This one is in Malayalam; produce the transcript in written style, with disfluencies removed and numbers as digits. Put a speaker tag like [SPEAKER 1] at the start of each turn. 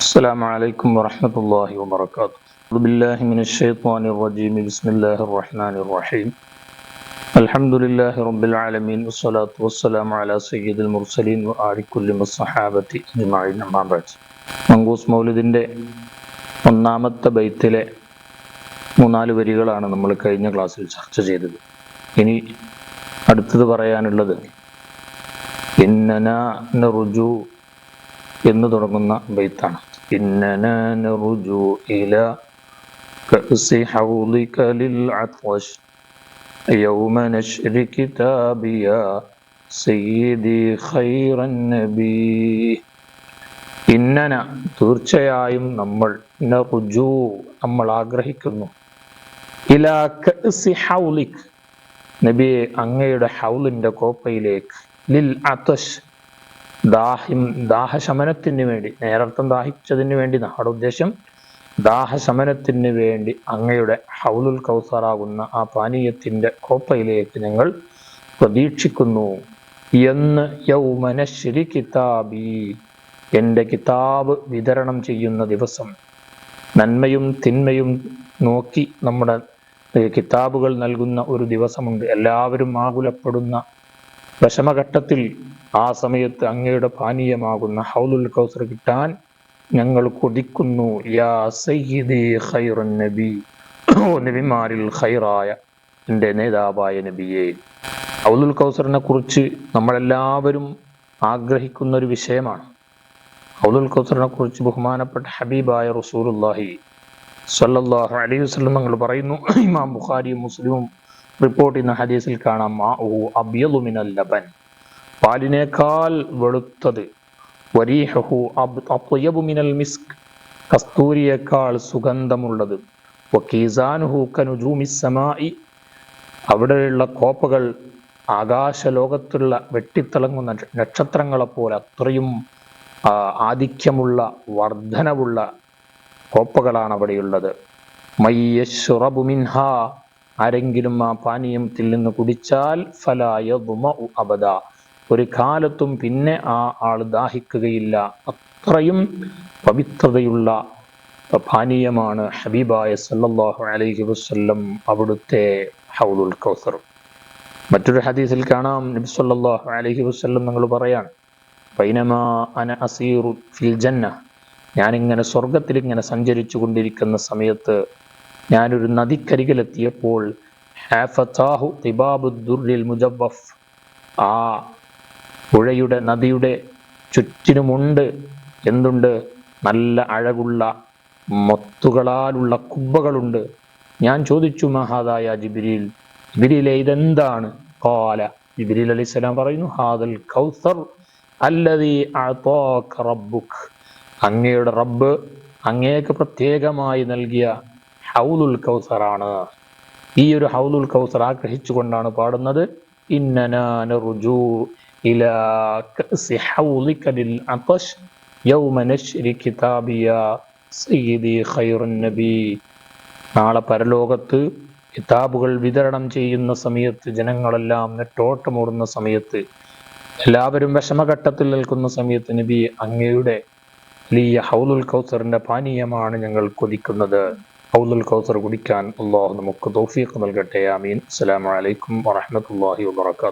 [SPEAKER 1] السلام عليكم ورحمة الله وبركاته. أعوذ بالله من الشيطان الرجيم. بسم الله الرحمن الرحيم. الحمد لله رب العالمين والصلاة والسلام على سيد المرسلين وآل كل الصحابة أجمعين. أما بعد. മങ്കൂസ് മൗലിദിൻ്റെ ഒന്നാമത്തെ ബൈത്തിലെ മൂന്നാല് വരികളാണ് നമ്മൾ കഴിഞ്ഞ ക്ലാസ്സിൽ ചർച്ച ചെയ്തത്. ഇനി അടുത്തത് പറയാനുള്ളത് ഇന്നനാ നറുജു എന്ന് തുടങ്ങുന്ന ബൈത്താണ്. ഇന്നനാ നറുജു ഇലാ കഅസി ഹൗളിക ലിൽ അത്വശ് യൗമ നശ്രി കിതാബിയ സയ്യിദി ഖൈറൻ നബി. ഇന്നന തീർച്ചയായും നമ്മൾ, നറുജു നമ്മൾ ആഗ്രഹിക്കുന്നു, ഇലാ കഅസി ഹൗളിക് നബിയെ അങ്ങയുടെ ഹൗലിൻ്റെ കോപ്പയിലേക്ക്, ലിൽ അത്വശ് ദാഹശമനത്തിന് വേണ്ടി, നേരർത്ഥം ദാഹിച്ചതിന് വേണ്ടി, നമ്മുടെ ഉദ്ദേശം ദാഹശമനത്തിന് വേണ്ടി അങ്ങയുടെ ഹൗലുൽ കൗസറാകുന്ന ആ പാനീയത്തിൻ്റെ കോപ്പയിലേക്ക് ഞങ്ങൾ പ്രതീക്ഷിക്കുന്നു എന്ന് യൗമ നശ്രി കിതാബി, എൻ്റെ കിതാബ് വിതരണം ചെയ്യുന്ന ദിവസം. നന്മയും തിന്മയും നോക്കി നമ്മുടെ കിതാബുകൾ നൽകുന്ന ഒരു ദിവസമുണ്ട്. എല്ലാവരും ആകുലപ്പെടുന്ന വിഷമഘട്ടത്തിൽ ആ സമയത്ത് അങ്ങയുടെ പാനീയമാകുന്ന ഹൗലുൽ കൗസർ കിട്ടാൻ ഞങ്ങൾ കൊതിക്കുന്നു. യാ സയ്യിദി ഖൈറുൻ നബി, ഓ നബിമാരിൽ ഖൈറായ എൻ്റെ നേതാവായ നബിയെ. ഹൗലുൽ കൗസറിനെ കുറിച്ച് നമ്മളെല്ലാവരും ആഗ്രഹിക്കുന്ന ഒരു വിഷയമാണ്. ഹൗലുൽ കൗസറിനെ കുറിച്ച് ബഹുമാനപ്പെട്ട ഹബീബായ റസൂലുള്ളാഹി സ്വല്ലല്ലാഹു അലൈഹി വസല്ലം തങ്ങൾ പറയുന്നു, ഇമാം ബുഖാരിയും മുസ്ലിമും റിപ്പോർട്ട് ചെയ്യുന്ന ഹദീസിൽ കാണാം, മാഉഹു അബ്യളു മിനൽ ലബൻ, പാലിനേക്കാൾ വെളുത്തത്, വരീഹുഹു അത്യബു മിനൽ മിസ്ക്, കസ്തൂരിയേക്കാൾ സുഗന്ധമുള്ളത്, വകീസാനുഹു കനുജൂമിസ് സമാഇ, അവിടെയുള്ള കോപ്പകൾ ആകാശലോകത്തുള്ള വെട്ടിത്തിളങ്ങുന്ന നക്ഷത്രങ്ങളെപ്പോലെ അത്രയും ആധിക്യമുള്ള വർധനവുള്ള കോപ്പകളാണ് അവിടെയുള്ളത്. മയ്യശ്റബു മിൻഹാ, ആരെങ്കിലും ആ പാനീയത്തിൽ നിന്ന് കുടിച്ചാൽ ഫലാ യദ്മഉ അബദ, ഒരു കാലത്തും പിന്നെ ആ ആൾ ദാഹിക്കുകയില്ല. അത്രയും പവിത്രതയുള്ള പാനീയമാണ് ഹബീബായ സല്ലല്ലാഹു അലൈഹി വസല്ലം അവിടുത്തെ ഹൗലുൽ കൗസർ. മറ്റൊരു ഹദീസിൽ കാണാം, നബി സല്ലല്ലാഹു അലൈഹി വസല്ലം നിങ്ങൾ പറയാണ്, ബൈനമാ അന അസീറു ഫിൽ ജന്ന, ഞാനിങ്ങനെ സ്വർഗത്തിൽ ഇങ്ങനെ സഞ്ചരിച്ചു കൊണ്ടിരിക്കുന്ന സമയത്ത് ഞാനൊരു നദിക്കരികിലെത്തിയപ്പോൾ, ഹാഫതാഹു തിബാബുദ്ദുർരിൽ മുജവ്വഫ്, ആ പുഴയുടെ നദിയുടെ ചുറ്റിനുമുണ്ട് എന്തുണ്ട്, നല്ല അഴകുള്ള മൊത്തുകളാലുള്ള കുബ്ബകളുണ്ട്. ഞാൻ ചോദിച്ചു, മഹാദായ ജിബ്രീൽ, ജിബ്രീലെ ഇതെന്താണ്? ഖാല, ജിബ്രീൽ അലൈഹിസ്സലാം പറയുന്നു, ഹാദൽ കൗസർ അല്ലദീ അഅതാക റബ്ബുക്, അങ്ങയുടെ റബ്ബ് അങ്ങേക്ക് പ്രത്യേകമായി നൽകിയ ഹൗലുൽ കൗസറാണ്. ഈ ഒരു ഹൗലുൽ കൗസർ ആഗ്രഹിച്ചുകൊണ്ടാണ് പാടുന്നത്, ഇന്നനാ നർജു ഇലാ കഅസി ഹൗലിക ലിൽ അത്വശ് യൗമ നശ്രി കിതാബിയ സയ്യിദി ഖൈറുൻ നബി. നാളെ പരലോകത്ത് കിതാബുകൾ വിതരണം ചെയ്യുന്ന സമയത്ത്, ജനങ്ങളെല്ലാം നെട്ടോട്ടമോടുന്ന സമയത്ത്, എല്ലാവരും വിഷമഘട്ടത്തിൽ നിൽക്കുന്ന സമയത്ത്, നബി അങ്ങയുടെ വലിയ ഹൗലുൽ കൗസറിന്റെ പാനീയമാണ് ഞങ്ങൾ കൊതിക്കുന്നത്. ഹൗലുൽ കൗസർ കുടിക്കാൻ അല്ലാഹു നമുക്ക് തൗഫീഖ് നൽകട്ടെ. ആമീൻ. അസ്സലാമു അലൈക്കും വറഹ്മത്തുള്ളാഹി വബറകാതുഹു.